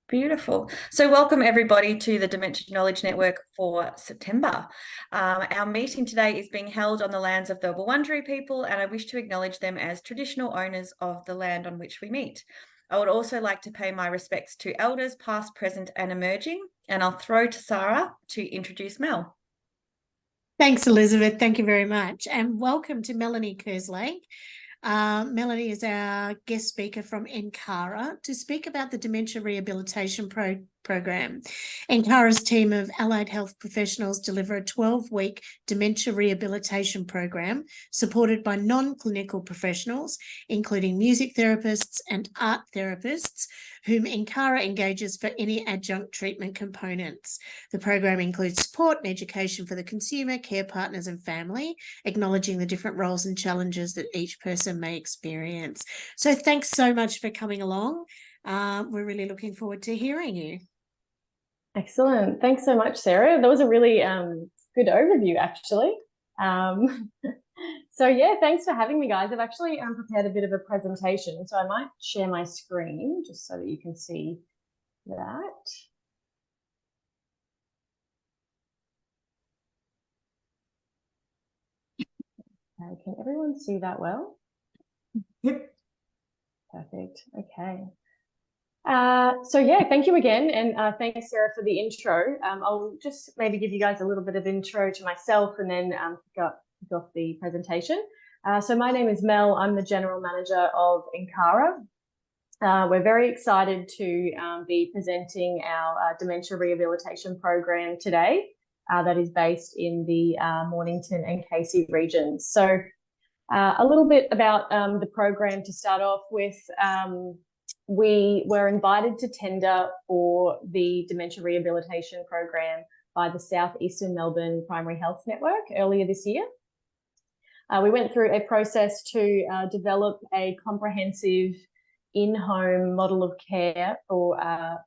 Beautiful. So welcome everybody to the Dementia Knowledge Network for September. Our meeting today is being held on the lands of the Wurundjeri people, and I wish to acknowledge them as traditional owners of the land on which we meet. I would also like to pay my respects to elders past, present and emerging, and I'll throw to Sarah to introduce Mel. Thanks, Elizabeth. Thank you very much. And welcome to Melanie Kerslake. Melanie is our guest speaker from Encara to speak about the Dementia Rehabilitation Program. Encara's team of allied health professionals deliver a 12-week dementia rehabilitation program supported by non-clinical professionals, including music therapists and art therapists, whom Encara engages for any adjunct treatment components. The program includes support and education for the consumer, care partners and family, acknowledging the different roles and challenges that each person may experience. So thanks so much for coming along. We're really looking forward to hearing you. Excellent. Thanks so much, Sarah. That was a really good overview, actually. So yeah, thanks for having me, guys. I've actually prepared a bit of a presentation, so I might share my screen just so that you can see that. Can everyone see that well? Yep. Perfect. Okay. So yeah, thank you again, and thanks, Sarah, for the intro. I'll just maybe give you guys a little bit of intro to myself and then kick off the presentation. So my name is Mel. I'm the General Manager of Encara. We're very excited to be presenting our Dementia Rehabilitation Program today that is based in the Mornington and Casey regions. So a little bit about the program to start off with. We were invited to tender for the Dementia Rehabilitation Program by the South Eastern Melbourne Primary Health Network earlier this year. We went through a process to develop a comprehensive in-home model of care for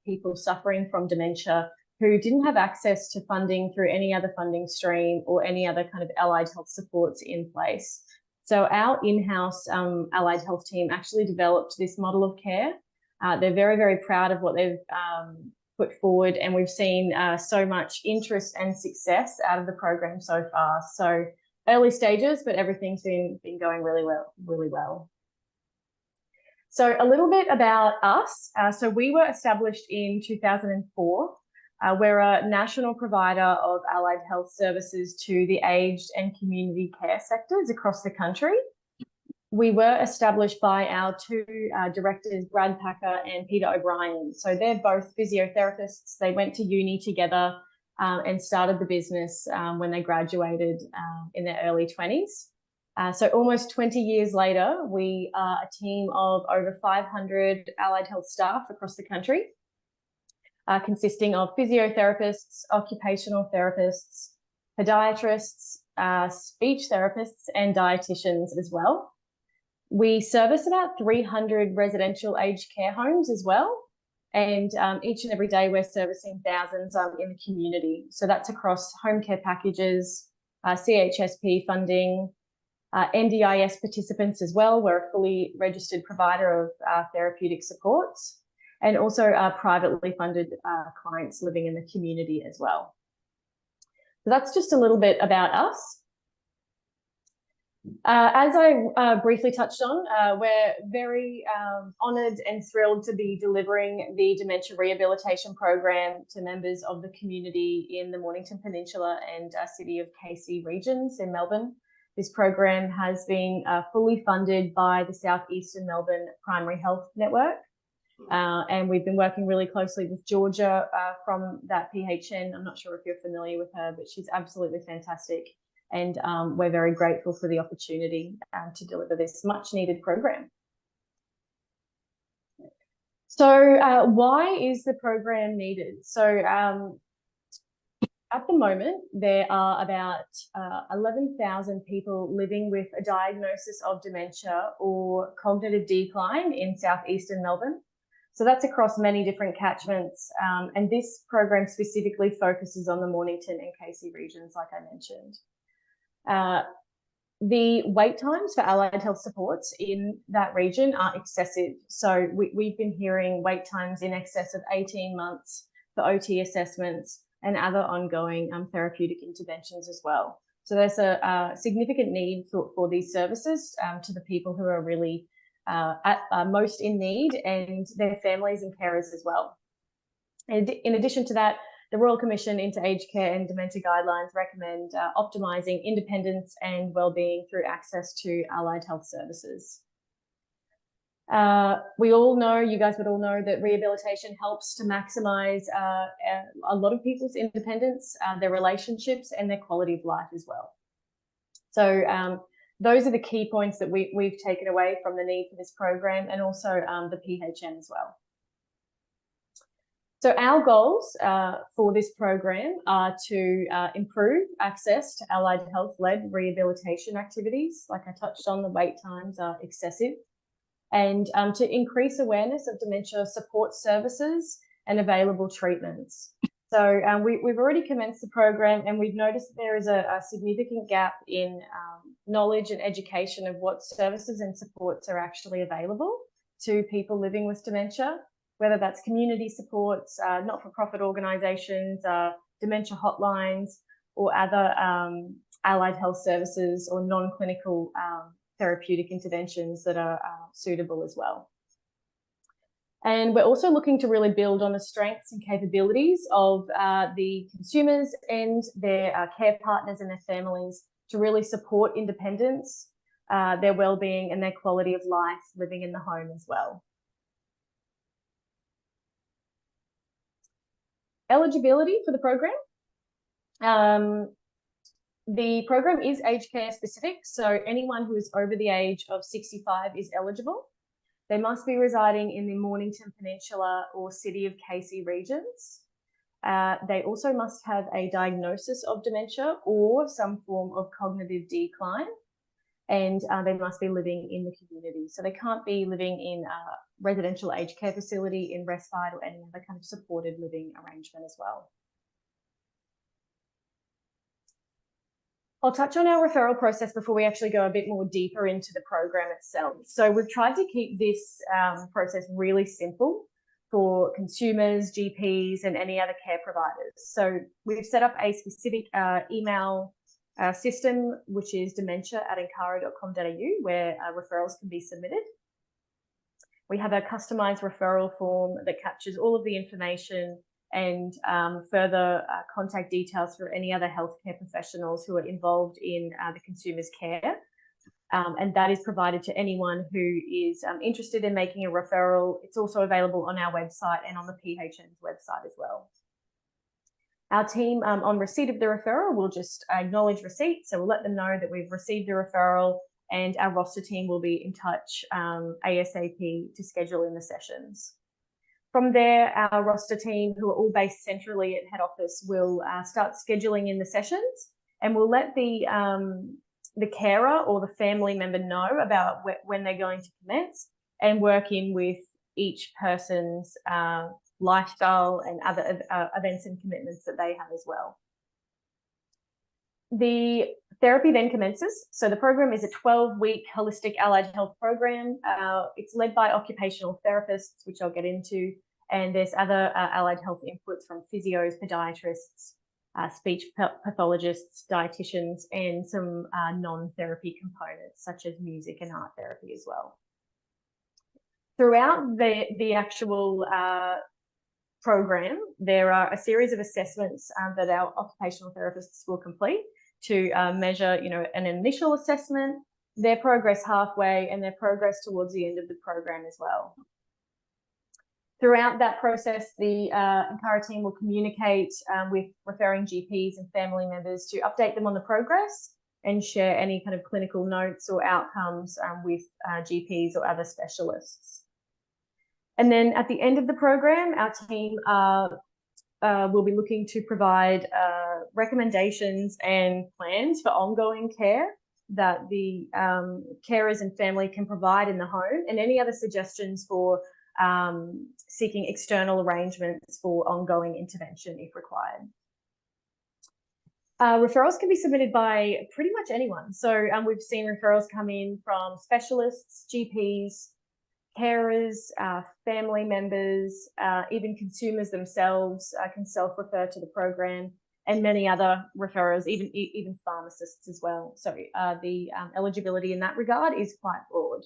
people suffering from dementia who didn't have access to funding through any other funding stream or any other kind of allied health supports in place. So our in-house allied health team actually developed this model of care. They're very, very proud of what they've put forward, and we've seen so much interest and success out of the program so far. So early stages, but everything's been going really well. So a little bit about us. So we were established in 2004. We're a national provider of allied health services to the aged and community care sectors across the country. We were established by our two directors, Brad Packer and Peter O'Brien. So they're both physiotherapists. They went to uni together and started the business when they graduated in their early 20s. So almost 20 years later, we are a team of over 500 allied health staff across the country, consisting of physiotherapists, occupational therapists, podiatrists, speech therapists, and dietitians as well. We service about 300 residential aged care homes as well. And each and every day we're servicing thousands in the community. So that's across home care packages, CHSP funding, NDIS participants as well. We're a fully registered provider of therapeutic supports, and also privately funded clients living in the community as well. So that's just a little bit about us. As I briefly touched on, we're very honoured and thrilled to be delivering the Dementia Rehabilitation Program to members of the community in the Mornington Peninsula and City of Casey regions in Melbourne. This program has been fully funded by the South Eastern Melbourne Primary Health Network. And we've been working really closely with Georgia from that PHN. I'm not sure if you're familiar with her, but she's absolutely fantastic. And we're very grateful for the opportunity to deliver this much needed program. So why is the program needed? So at the moment, there are about 11,000 people living with a diagnosis of dementia or cognitive decline in southeastern Melbourne. So that's across many different catchments. And this program specifically focuses on the Mornington and Casey regions, like I mentioned. The wait times for allied health supports in that region are excessive. So we've been hearing wait times in excess of 18 months for OT assessments and other ongoing therapeutic interventions as well. So there's a significant need for these services to the people who are really most in need, and their families and carers as well. And in addition to that, the Royal Commission into Aged Care and Dementia Guidelines recommend optimising independence and wellbeing through access to allied health services. We all know, you guys would all know, that rehabilitation helps to maximise a lot of people's independence, their relationships and their quality of life as well. So those are the key points that we've taken away from the need for this program, and also the PHN as well. So our goals for this program are to improve access to allied health-led rehabilitation activities. Like I touched on, the wait times are excessive. And to increase awareness of dementia support services and available treatments. So we've already commenced the program, and we've noticed that there is a significant gap in knowledge and education of what services and supports are actually available to people living with dementia, whether that's community supports, not-for-profit organisations, dementia hotlines, or other allied health services or non-clinical therapeutic interventions that are suitable as well. And we're also looking to really build on the strengths and capabilities of the consumers and their care partners and their families to really support independence, their wellbeing and their quality of life living in the home as well. Eligibility for the program. The program is aged care specific, so anyone who is over the age of 65 is eligible. They must be residing in the Mornington Peninsula or City of Casey regions. They also must have a diagnosis of dementia or some form of cognitive decline, and they must be living in the community. So they can't be living in a residential aged care facility, in respite, or any other kind of supported living arrangement as well. I'll touch on our referral process before we actually go a bit more deeper into the program itself. So we've tried to keep this process really simple for consumers, GPs, and any other care providers. So we've set up a specific email system, which is dementia@encara.com.au, where referrals can be submitted. We have a customised referral form that captures all of the information and further contact details for any other healthcare professionals who are involved in the consumer's care. And that is provided to anyone who is interested in making a referral. It's also available on our website and on the PHN's website as well. Our team, on receipt of the referral, will just acknowledge receipt. So we'll let them know that we've received the referral, and our roster team will be in touch ASAP to schedule in the sessions. From there, our roster team, who are all based centrally at head office, will start scheduling in the sessions, and we'll let the carer or the family member know about when they're going to commence, and work in with each person's lifestyle and other events and commitments that they have as well. The therapy then commences. So the program is a 12-week holistic allied health program. It's led by occupational therapists, which I'll get into, and there's other allied health inputs from physios, podiatrists, speech pathologists, dietitians, and some non-therapy components such as music and art therapy as well. Throughout the actual program, there are a series of assessments that our occupational therapists will complete to measure, an initial assessment, their progress halfway, and their progress towards the end of the program as well. Throughout that process, the Encara team will communicate with referring GPs and family members to update them on the progress and share any kind of clinical notes or outcomes with GPs or other specialists. And then at the end of the program, our team will be looking to provide recommendations and plans for ongoing care that the carers and family can provide in the home, and any other suggestions for seeking external arrangements for ongoing intervention if required. Referrals can be submitted by pretty much anyone. So we've seen referrals come in from specialists, GPs, carers, family members, even consumers themselves can self-refer to the program, and many other referrers, even pharmacists as well. So the eligibility in that regard is quite broad.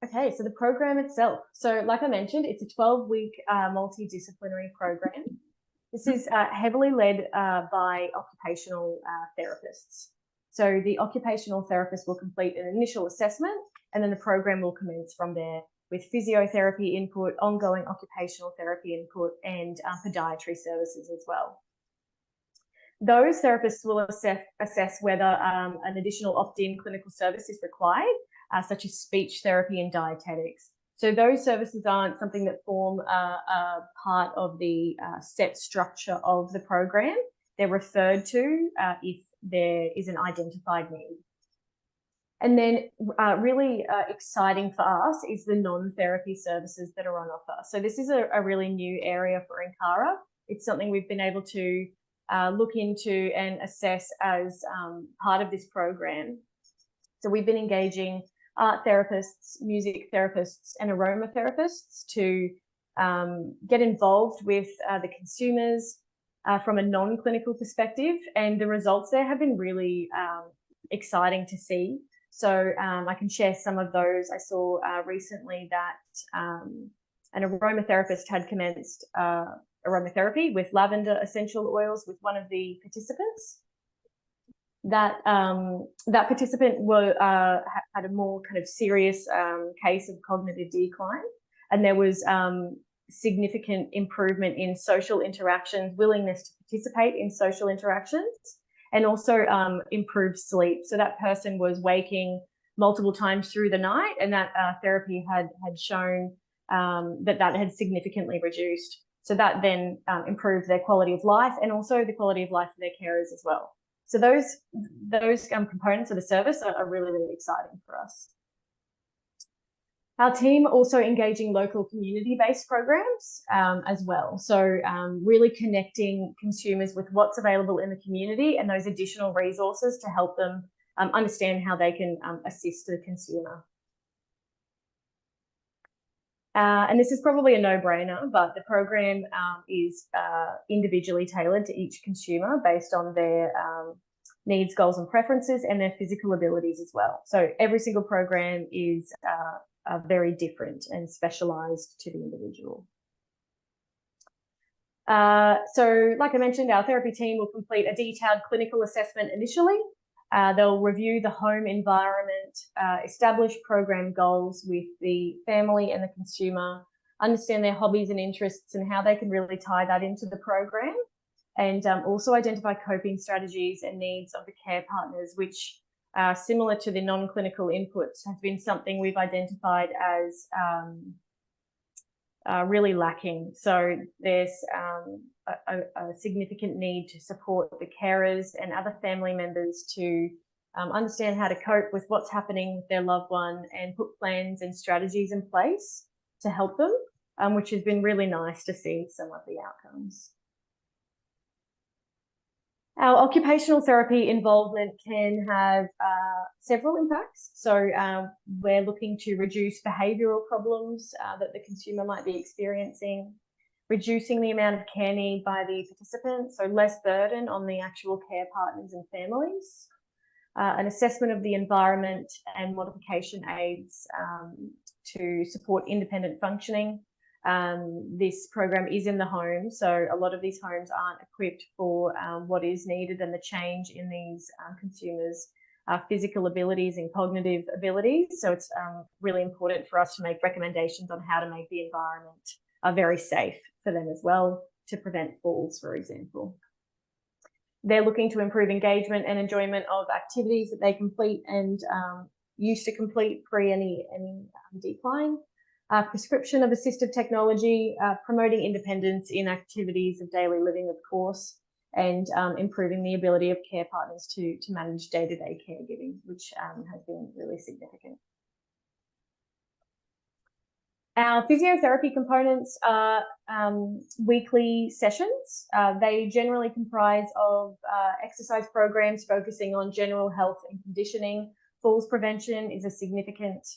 Okay, so the program itself. So like I mentioned, it's a 12-week multidisciplinary program. This is heavily led by occupational therapists. So the occupational therapist will complete an initial assessment, and then the program will commence from there with physiotherapy input, ongoing occupational therapy input, and podiatry services as well. Those therapists will assess whether an additional opt-in clinical service is required, such as speech therapy and dietetics. So those services aren't something that form a part of the set structure of the program. They're referred to if there is an identified need. And then really exciting for us is the non-therapy services that are on offer. So this is a really new area for Encara. It's something we've been able to look into and assess as part of this program. So we've been engaging art therapists, music therapists, and aromatherapists to get involved with the consumers from a non-clinical perspective, and the results there have been really exciting to see. So I can share some of those. I saw recently that an aromatherapist had commenced aromatherapy with lavender essential oils with one of the participants. That participant had a more kind of serious case of cognitive decline, and there was significant improvement in social interactions, willingness to participate in social interactions, and also improved sleep. So that person was waking multiple times through the night, and that therapy had shown that had significantly reduced. So that then improved their quality of life, and also the quality of life for their carers as well. So those components of the service are really, really exciting for us. Our team also engaging local community-based programs as well. So really connecting consumers with what's available in the community and those additional resources to help them understand how they can assist the consumer. And this is probably a no-brainer, but the program is individually tailored to each consumer based on their needs, goals, and preferences, and their physical abilities as well. So every single program is very different and specialised to the individual. So like I mentioned, our therapy team will complete a detailed clinical assessment initially. They'll review the home environment, establish program goals with the family and the consumer, understand their hobbies and interests and how they can really tie that into the program, and also identify coping strategies and needs of the care partners, which similar to the non-clinical inputs has been something we've identified as really lacking. So there's a significant need to support the carers and other family members to understand how to cope with what's happening with their loved one and put plans and strategies in place to help them, which has been really nice to see some of the outcomes. Our occupational therapy involvement can have several impacts. So we're looking to reduce behavioural problems that the consumer might be experiencing, reducing the amount of care need by the participants, so less burden on the actual care partners and families, an assessment of the environment and modification aids to support independent functioning. This program is in the home, so a lot of these homes aren't equipped for what is needed, and the change in these consumers' physical abilities and cognitive abilities. So it's really important for us to make recommendations on how to make the environment very safe for them as well, to prevent falls, for example. They're looking to improve engagement and enjoyment of activities that they complete and used to complete pre any decline. Prescription of assistive technology, promoting independence in activities of daily living, of course, and improving the ability of care partners to manage day-to-day caregiving, which has been really significant. Our physiotherapy components are weekly sessions. They generally comprise of exercise programs focusing on general health and conditioning. Falls prevention is a significant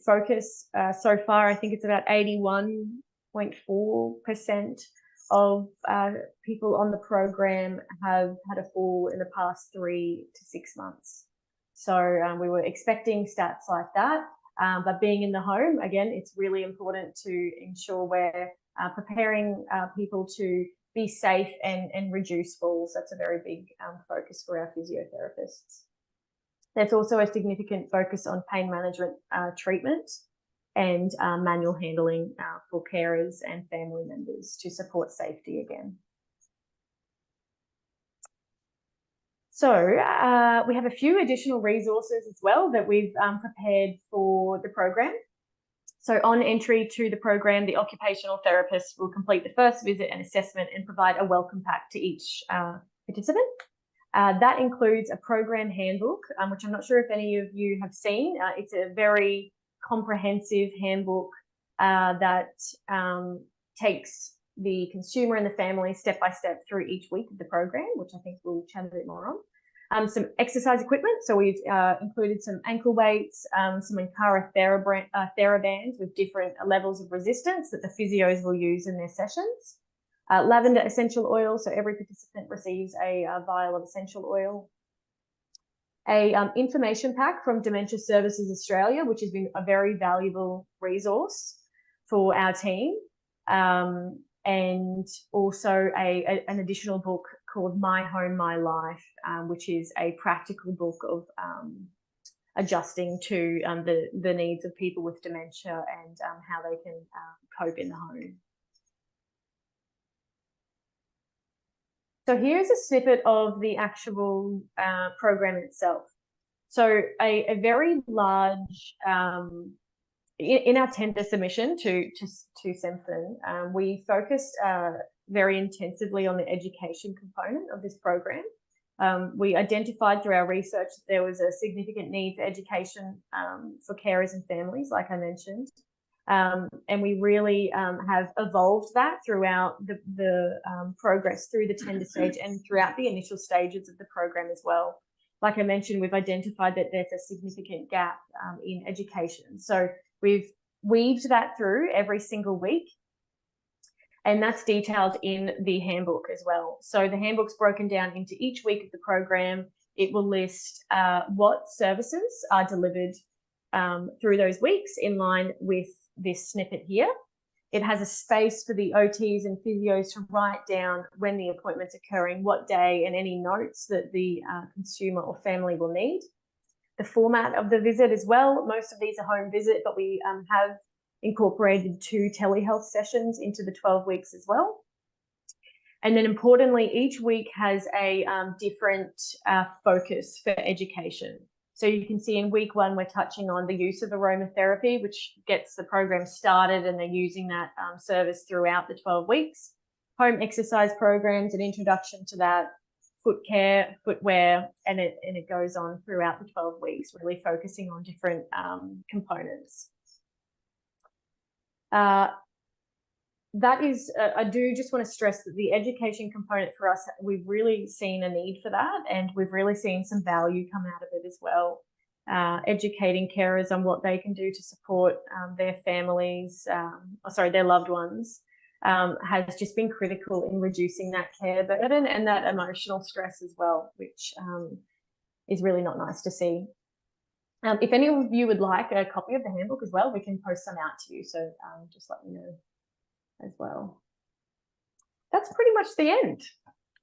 focus. So far, I think it's about 81.4% of people on the program have had a fall in the past 3 to 6 months. So we were expecting stats like that. But being in the home, again, it's really important to ensure we're preparing people to be safe and reduce falls. That's a very big focus for our physiotherapists. There's also a significant focus on pain management treatment and manual handling for carers and family members to support safety again. So we have a few additional resources as well that we've prepared for the program. So on entry to the program, the occupational therapist will complete the first visit and assessment and provide a welcome pack to each participant. That includes a program handbook, which I'm not sure if any of you have seen. It's a very comprehensive handbook that takes the consumer and the family step by step through each week of the program, which I think we'll chat a bit more on. Some exercise equipment. So we've included some ankle weights, some Encara TheraBands with different levels of resistance that the physios will use in their sessions. Lavender essential oil. So every participant receives a vial of essential oil. A information pack from Dementia Services Australia, which has been a very valuable resource for our team. And also an additional book called My Home, My Life, which is a practical book of adjusting to the needs of people with dementia and how they can cope in the home. So here's a snippet of the actual program itself. So a very large, in our tender submission to CEMFN, we focused very intensively on the education component of this program. We identified through our research that there was a significant need for education for carers and families, like I mentioned. And we really have evolved that throughout the progress through the tender stage and throughout the initial stages of the program as well. Like I mentioned, we've identified that there's a significant gap in education. So we've weaved that through every single week, and that's detailed in the handbook as well. So the handbook's broken down into each week of the program. It will list what services are delivered through those weeks in line with this snippet here. It has a space for the OTs and physios to write down when the appointment's occurring, what day, and any notes that the consumer or family will need. The format of the visit as well. Most of these are home visit, but we have incorporated 2 telehealth sessions into the 12 weeks as well. And then importantly, each week has a different focus for education. So you can see in week 1, we're touching on the use of aromatherapy, which gets the program started, and they're using that service throughout the 12 weeks. Home exercise programs, an introduction to that, foot care, footwear, and it goes on throughout the 12 weeks, really focusing on different components. That is, I do just want to stress that the education component for us, we've really seen a need for that, and we've really seen some value come out of it as well. Educating carers on what they can do to support their families, their loved ones, has just been critical in reducing that care burden and that emotional stress as well, which is really not nice to see. If any of you would like a copy of the handbook as well, we can post some out to you, so just let me know as well. That's pretty much the end.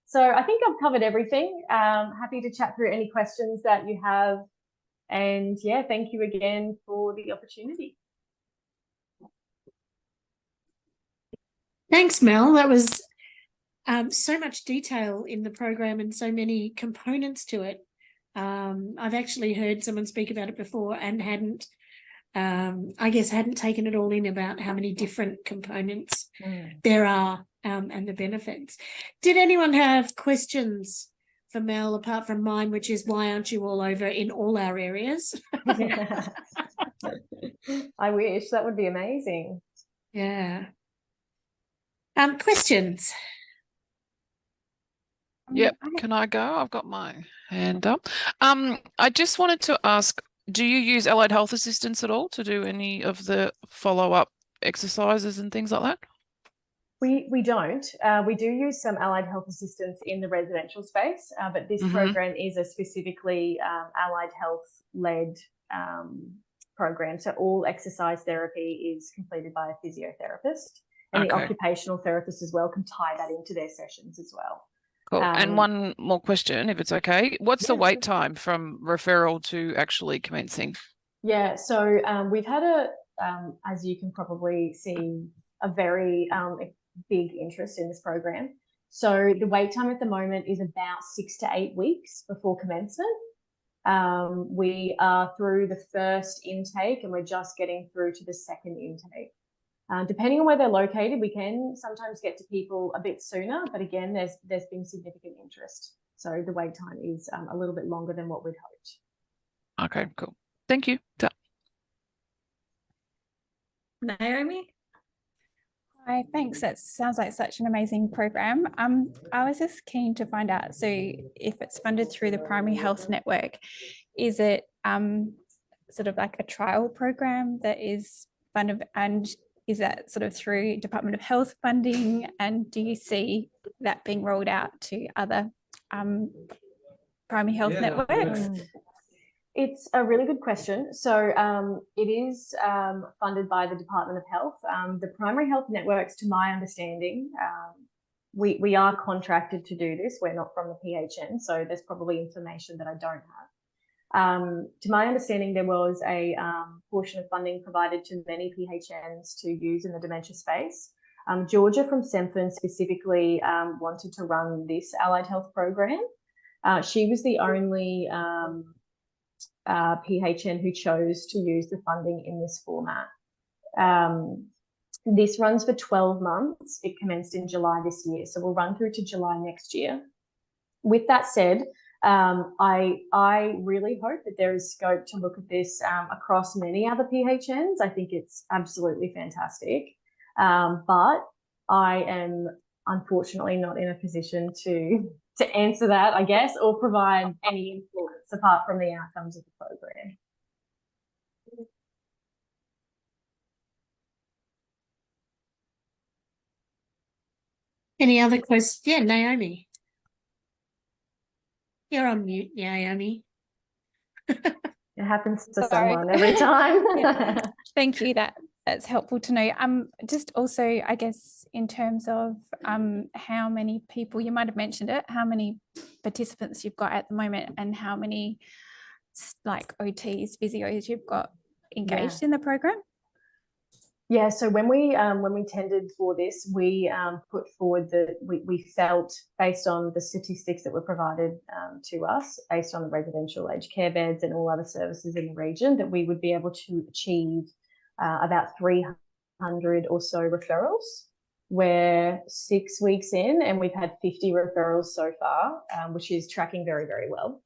So I think I've covered everything. Happy to chat through any questions that you have. And yeah, thank you again for the opportunity. Thanks, Mel. That was so much detail in the program and so many components to it. I've actually heard someone speak about it before and hadn't taken it all in about how many different components there are and the benefits. Did anyone have questions for Mel apart from mine, which is why aren't you all over in all our areas? I wish. That would be amazing. Yeah. Questions? Yep. Can I go? I've got my hand up. I just wanted to ask, do you use allied health assistants at all to do any of the follow-up exercises and things like that? We don't. We do use some allied health assistants in the residential space, but this program is a specifically allied health-led program. So all exercise therapy is completed by a physiotherapist, and the occupational therapist as well can tie that into their sessions as well. Cool. And one more question, if it's okay. What's the wait time from referral to actually commencing? Yeah, so we've had as you can probably see, a very big interest in this program. So the wait time at the moment is about 6 to 8 weeks before commencement. We are through the first intake and we're just getting through to the second intake. Depending on where they're located, we can sometimes get to people a bit sooner, but again, there's been significant interest. So the wait time is a little bit longer than what we'd hoped. Okay, cool. Thank you. Naomi? Hi, thanks. That sounds like such an amazing program. I was just keen to find out, so if it's funded through the Primary Health Network, is it sort of like a trial program that is funded, and is that sort of through Department of Health funding, and do you see that being rolled out to other primary health networks? It's a really good question. So it is funded by the Department of Health. The primary health networks, to my understanding, we are contracted to do this. We're not from the PHN, so there's probably information that I don't have. To my understanding, there was a portion of funding provided to many PHNs to use in the dementia space. Georgia from Semphin specifically wanted to run this allied health program. She was the only PHN who chose to use the funding in this format. This runs for 12 months. It commenced in July this year, so we'll run through to July next year. With that said, I really hope that there is scope to look at this across many other PHNs. I think it's absolutely fantastic. But I am unfortunately not in a position to answer that, I guess, or provide any influence apart from the outcomes of the program. Any other questions? Yeah, Naomi. You're on mute, Naomi. It happens to someone every time. Yeah. Thank you. That's helpful to know. Just also, I guess, in terms of how many people, you might have mentioned it, how many participants you've got at the moment, and how many like OTs, physios you've got engaged in the program? Yeah, so when we tendered for this, we put forward that we felt, based on the statistics that were provided to us, based on the residential aged care beds and all other services in the region, that we would be able to achieve about 300 or so referrals. We're 6 weeks in and we've had 50 referrals so far, which is tracking very, very well.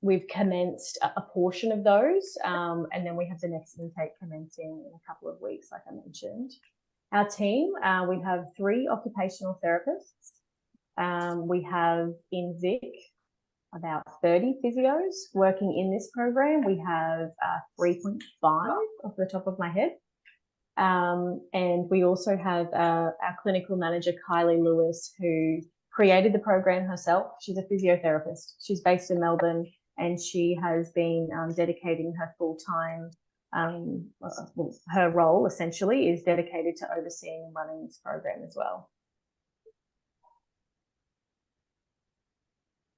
We've commenced a portion of those, and then we have the next intake commencing in a couple of weeks, like I mentioned. Our team, we have 3 occupational therapists. We have in Vic about 30 physios working in this program. We have 3.5 off the top of my head. And we also have our clinical manager, Kylie Lewis, who created the program herself. She's a physiotherapist. She's based in Melbourne, and she has been dedicating her full-time, her role essentially is dedicated to overseeing and running this program as well.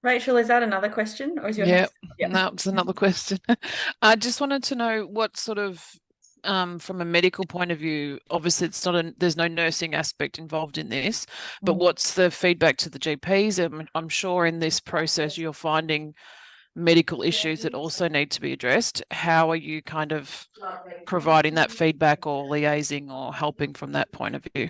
Rachel, is that another question, or is your no, it's another question. I just wanted to know what sort of, from a medical point of view, obviously it's not there's no nursing aspect involved in this, but what's the feedback to the GPs? I'm sure in this process you're finding medical issues that also need to be addressed. How are you kind of providing that feedback or liaising or helping from that point of view?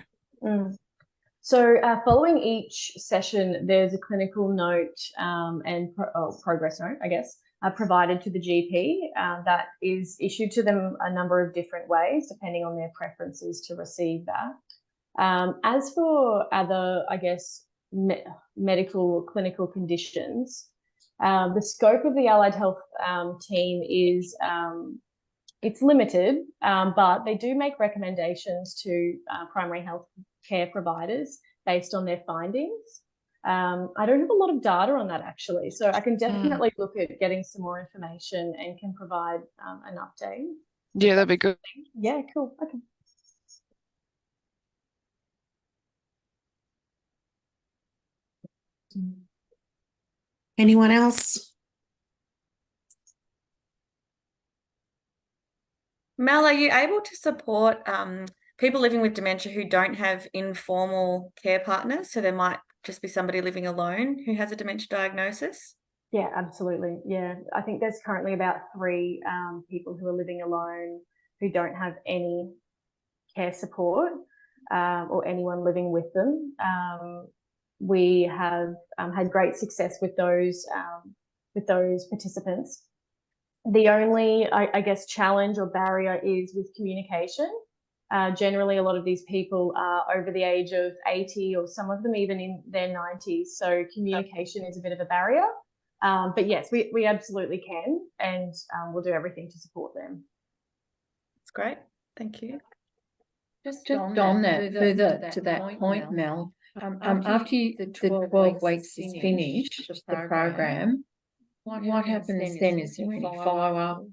So following each session, there's a clinical note and progress note, I guess, provided to the GP that is issued to them a number of different ways, depending on their preferences to receive that. As for other, I guess, medical or clinical conditions, the scope of the allied health team is it's limited, but they do make recommendations to primary health care providers based on their findings. I don't have a lot of data on that actually, so I can definitely look at getting some more information and can provide an update. Yeah, that'd be good. Yeah, cool. Okay. Anyone else? Mel, are you able to support people living with dementia who don't have informal care partners? So there might just be somebody living alone who has a dementia diagnosis? Yeah, absolutely. Yeah, I think there's currently about 3 people who are living alone who don't have any care support or anyone living with them. We have had great success with those participants. The only, I guess, challenge or barrier is with communication. Generally, a lot of these people are over the age of 80 or some of them even in their 90s. So communication is a bit of a barrier. But yes, we absolutely can, and we'll do everything to support them. That's great. Thank you. Just on that, further to that point, Mel, after the 12 weeks is finished, the program, what happens then? Is there any follow-up?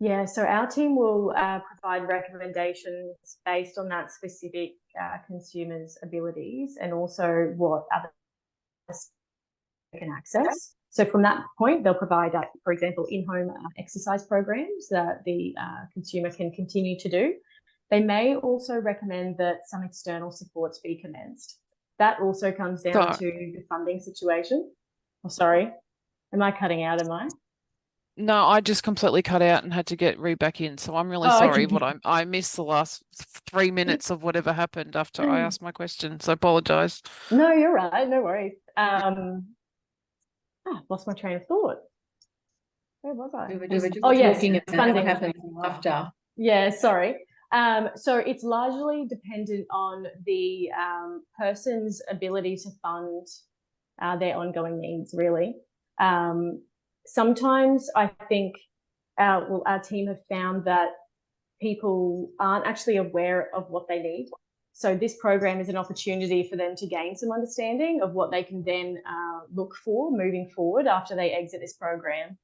Yeah, so our team will provide recommendations based on that specific consumer's abilities and also what other they can access. So from that point, they'll provide, for example, in-home exercise programs that the consumer can continue to do. They may also recommend that some external supports be commenced. That also comes down to the funding situation. Oh, sorry. Am I cutting out, am I? No, I just completely cut out and had to get back in. So I'm really sorry, but I missed the last 3 minutes of whatever happened after I asked my question. So I apologise. No, you're right. No worries. Lost my train of thought. Where was I? We were just yes, talking about funding. what happens after. Yeah, sorry. So it's largely dependent on the person's ability to fund their ongoing needs, really. Sometimes I think our team have found that people aren't actually aware of what they need. So this program is an opportunity for them to gain some understanding of what they can then look for moving forward after they exit this program.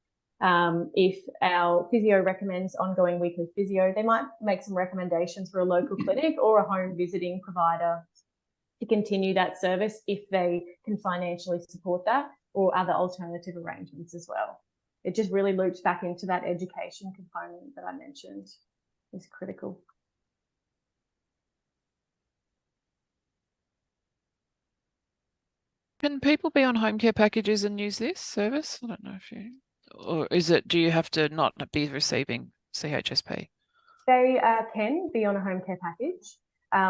If our physio recommends ongoing weekly physio, they might make some recommendations for a local clinic or a home visiting provider to continue that service if they can financially support that, or other alternative arrangements as well. It just really loops back into that education component that I mentioned is critical. Can people be on home care packages and use this service? I don't know if you, or do you have to not be receiving CHSP? They can be on a home care package.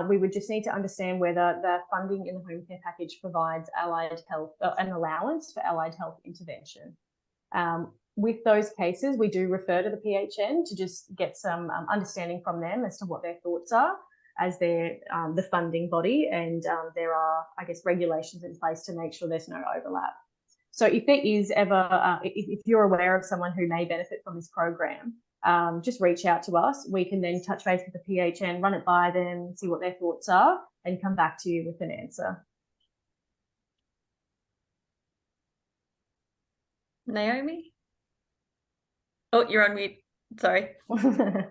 We would just need to understand whether the funding in the home care package provides allied health, an allowance for allied health intervention. With those cases, we do refer to the PHN to just get some understanding from them as to what their thoughts are, as they're the funding body, and there are, I guess, regulations in place to make sure there's no overlap. So if there is ever, if you're aware of someone who may benefit from this program, just reach out to us. We can then touch base with the PHN, run it by them, see what their thoughts are, and come back to you with an answer. Naomi? Oh, you're on mute. Sorry.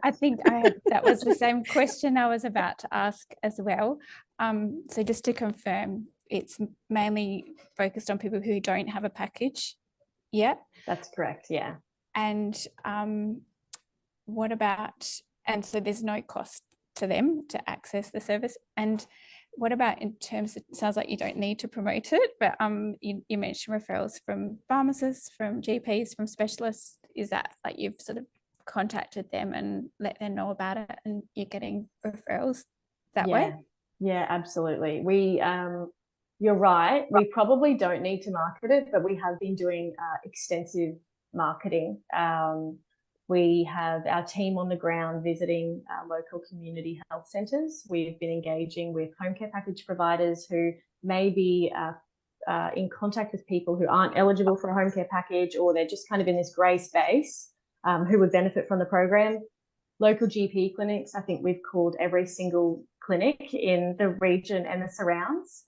I think that was the same question I was about to ask as well. So just to confirm, it's mainly focused on people who don't have a package yet? That's correct, yeah. And what about, and so there's no cost to them to access the service? And what about in terms of, it sounds like you don't need to promote it, but you mentioned referrals from pharmacists, from GPs, from specialists. Is that like you've sort of contacted them and let them know about it and you're getting referrals that way? Yeah, absolutely. We you're right. We probably don't need to market it, but we have been doing extensive marketing. We have our team on the ground visiting local community health centres. We've been engaging with home care package providers who may be in contact with people who aren't eligible for a home care package, or they're just kind of in this grey space, who would benefit from the program. Local GP clinics, I think we've called every single clinic in the region and the surrounds.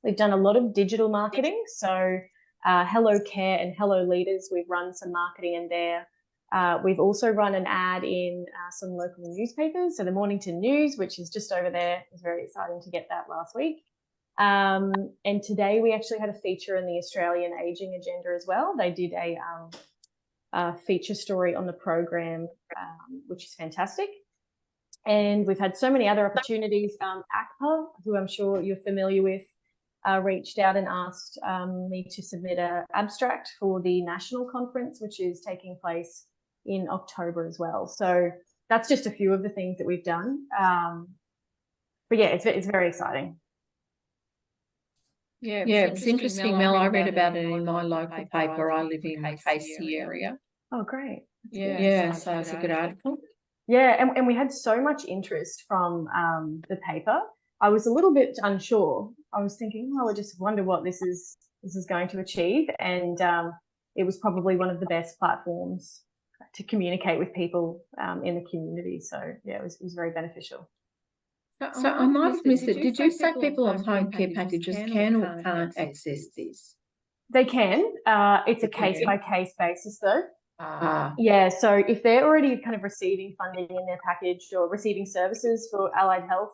We've done a lot of digital marketing. So Hello Care and Hello Leaders, we've run some marketing in there. We've also run an ad in some local newspapers. So the Mornington News, which is just over there, it was very exciting to get that last week. And today we actually had a feature in the Australian Aging Agenda as well. They did a feature story on the program, which is fantastic. And we've had so many other opportunities. ACPA, who I'm sure you're familiar with, reached out and asked me to submit an abstract for the national conference, which is taking place in October as well. So that's just a few of the things that we've done. But yeah, it's very exciting. Yeah, it's interesting, Mel. I read about it in my local paper. I live in the Casey area. Oh, great. Yeah, so it's a good article. Yeah, and we had so much interest from the paper. I was a little bit unsure. I was thinking, oh, I just wonder what this is going to achieve. And it was probably one of the best platforms to communicate with people in the community. So yeah, it was very beneficial. So I might have missed it. Did you say people on home care packages can or can't access this? They can. It's a case-by-case basis though. Ah. Yeah, so if they're already kind of receiving funding in their package or receiving services for allied health,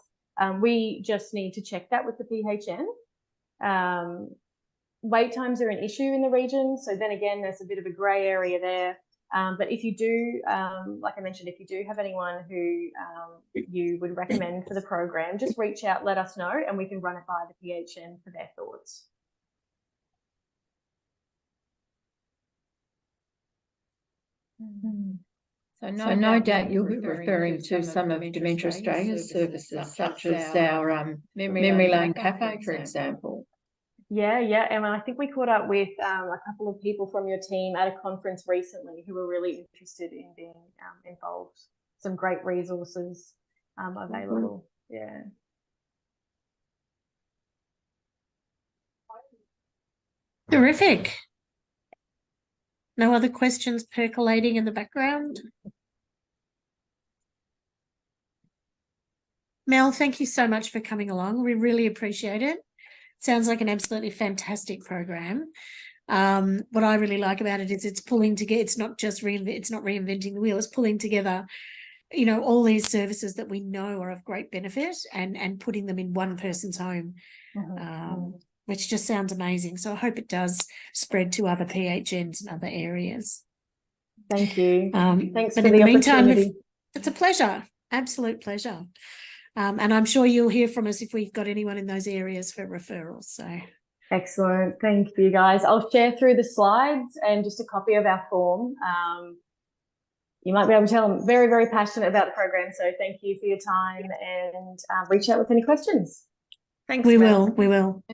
we just need to check that with the PHN. Wait times are an issue in the region, so then again, there's a bit of a grey area there. But if you do, like I mentioned, if you do have anyone who you would recommend for the program, just reach out, let us know, and we can run it by the PHN for their thoughts. So no doubt you'll be referring to some of Dementia Australia's services, such as our Memory Lane Cafe, for example. Yeah, and I think we caught up with a couple of people from your team at a conference recently who were really interested in being involved. Some great resources available. Yeah. Terrific. No other questions percolating in the background? Mel, thank you so much for coming along. We really appreciate it. Sounds like an absolutely fantastic program. What I really like about it is it's pulling together. It's not just it's not reinventing the wheel. It's pulling together, you know, all these services that we know are of great benefit and putting them in one person's home, which just sounds amazing. So I hope it does spread to other PHNs and other areas. Thank you. Thanks for in the meantime, opportunity. It's a pleasure. Absolute pleasure. And I'm sure you'll hear from us if we've got anyone in those areas for referrals. So excellent. Thank you, guys. I'll share through the slides and just a copy of our form. You might be able to tell I'm very, very passionate about the program. So thank you for your time and reach out with any questions. Thanks. We will.